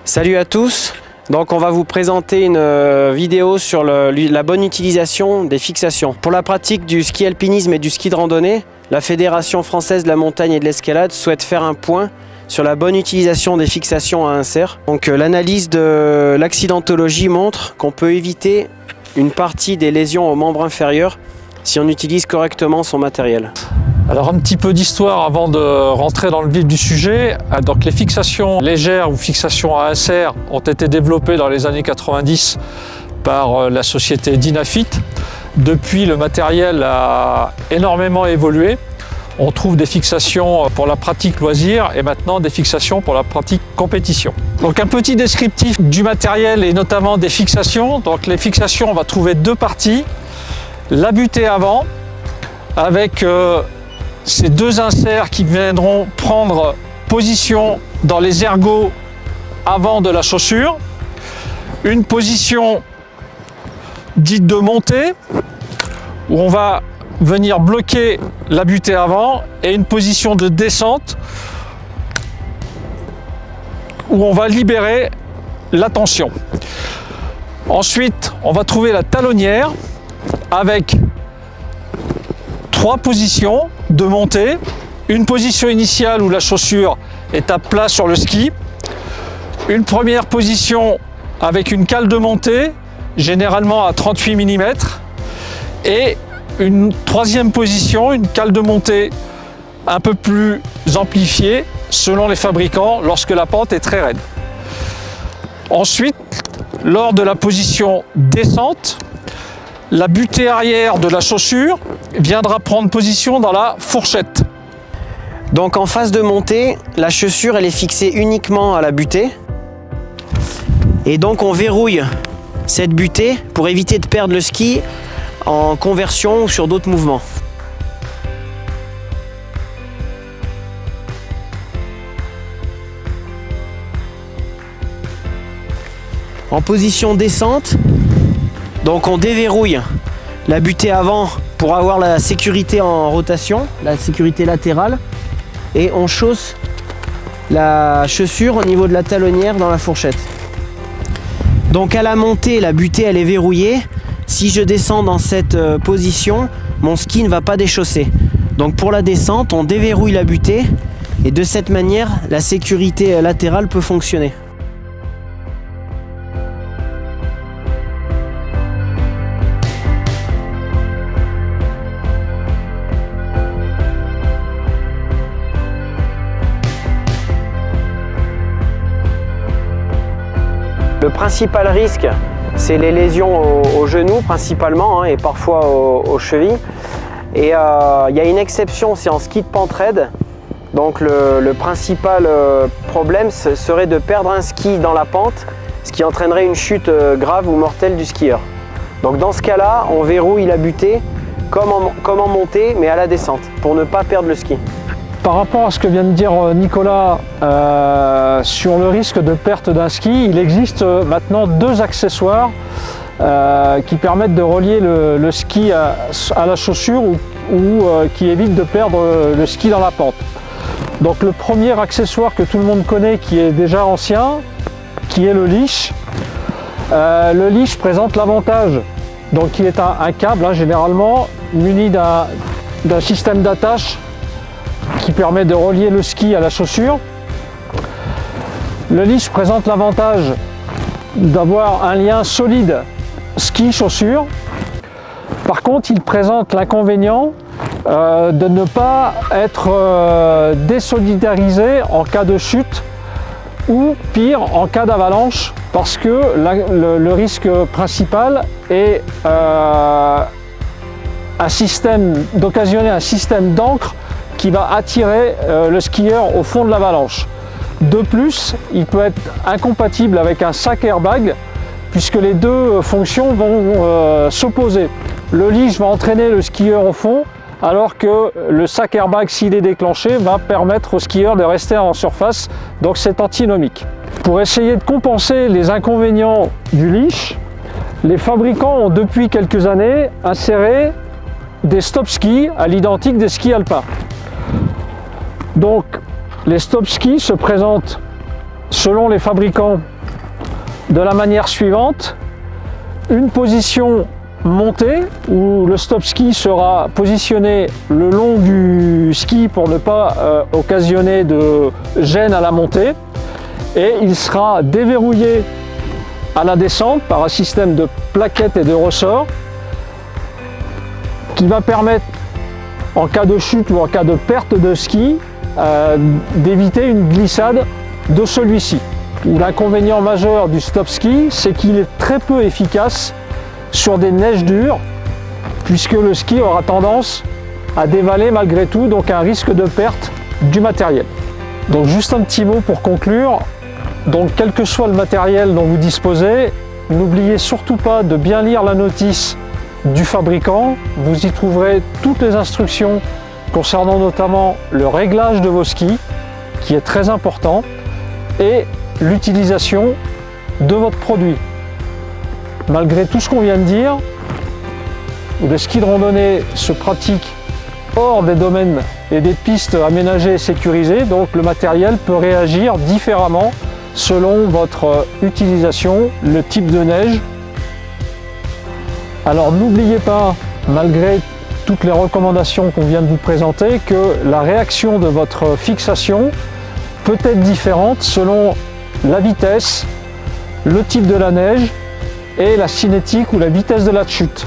Salut à tous, donc on va vous présenter une vidéo sur la bonne utilisation des fixations. Pour la pratique du ski alpinisme et du ski de randonnée, la Fédération française de la montagne et de l'escalade souhaite faire un point sur la bonne utilisation des fixations à insert. Donc l'analyse de l'accidentologie montre qu'on peut éviter une partie des lésions aux membres inférieurs si on utilise correctement son matériel. Alors un petit peu d'histoire avant de rentrer dans le vif du sujet. Donc les fixations légères ou fixations à insert ont été développées dans les années 90 par la société Dynafit. Depuis, le matériel a énormément évolué. On trouve des fixations pour la pratique loisir et maintenant des fixations pour la pratique compétition. Donc un petit descriptif du matériel et notamment des fixations. Donc les fixations, on va trouver deux parties. La butée avant avec ces deux inserts qui viendront prendre position dans les ergots avant de la chaussure. Une position dite de montée où on va venir bloquer la butée avant et une position de descente où on va libérer la tension. Ensuite, on va trouver la talonnière avec trois positions de montée, une position initiale où la chaussure est à plat sur le ski, une première position avec une cale de montée, généralement à 38 mm, et une troisième position, une cale de montée un peu plus amplifiée selon les fabricants lorsque la pente est très raide. Ensuite, lors de la position descente, la butée arrière de la chaussure viendra prendre position dans la fourchette. Donc en phase de montée, la chaussure elle est fixée uniquement à la butée. Et donc on verrouille cette butée pour éviter de perdre le ski en conversion ou sur d'autres mouvements. En position descente, donc on déverrouille la butée avant pour avoir la sécurité en rotation, la sécurité latérale, et on chausse la chaussure au niveau de la talonnière dans la fourchette. Donc à la montée, la butée elle est verrouillée. Si je descends dans cette position, mon ski ne va pas déchausser. Donc pour la descente, on déverrouille la butée et de cette manière, la sécurité latérale peut fonctionner. Le principal risque, c'est les lésions aux genoux principalement et parfois aux chevilles. Et il y a une exception, c'est en ski de pente raide. Donc le principal problème serait de perdre un ski dans la pente, ce qui entraînerait une chute grave ou mortelle du skieur. Donc dans ce cas-là, on verrouille la butée comme en montée, mais à la descente, pour ne pas perdre le ski. Par rapport à ce que vient de dire Nicolas sur le risque de perte d'un ski, il existe maintenant deux accessoires qui permettent de relier le ski à la chaussure ou qui évitent de perdre le ski dans la pente. Donc le premier accessoire que tout le monde connaît, qui est déjà ancien, qui est le leash. Le leash présente l'avantage, donc qui est un câble généralement muni d'un système d'attache qui permet de relier le ski à la chaussure. Le leash présente l'avantage d'avoir un lien solide ski-chaussure. Par contre, il présente l'inconvénient de ne pas être désolidarisé en cas de chute ou pire en cas d'avalanche, parce que le risque principal est d'occasionner un système d'encre qui va attirer le skieur au fond de l'avalanche. De plus, il peut être incompatible avec un sac airbag puisque les deux fonctions vont s'opposer. Le leash va entraîner le skieur au fond alors que le sac airbag, s'il est déclenché, va permettre au skieur de rester en surface, donc c'est antinomique. Pour essayer de compenser les inconvénients du leash, les fabricants ont depuis quelques années inséré des stop skis à l'identique des skis alpins. Donc les stop skis se présentent selon les fabricants de la manière suivante. Une position montée où le stop ski sera positionné le long du ski pour ne pas occasionner de gêne à la montée, et il sera déverrouillé à la descente par un système de plaquettes et de ressorts qui va permettre, en cas de chute ou en cas de perte de ski, d'éviter une glissade de celui-ci. L'inconvénient majeur du stop ski, c'est qu'il est très peu efficace sur des neiges dures, puisque le ski aura tendance à dévaler malgré tout, donc un risque de perte du matériel. Donc juste un petit mot pour conclure. Donc quel que soit le matériel dont vous disposez, n'oubliez surtout pas de bien lire la notice du fabricant. Vous y trouverez toutes les instructions concernant notamment le réglage de vos skis, qui est très important, et l'utilisation de votre produit. Malgré tout ce qu'on vient de dire, le ski de randonnée se pratique hors des domaines et des pistes aménagées et sécurisées, donc le matériel peut réagir différemment selon votre utilisation, le type de neige. Alors n'oubliez pas, malgré toutes les recommandations qu'on vient de vous présenter, que la réaction de votre fixation peut être différente selon la vitesse, le type de la neige et la cinétique ou la vitesse de la chute.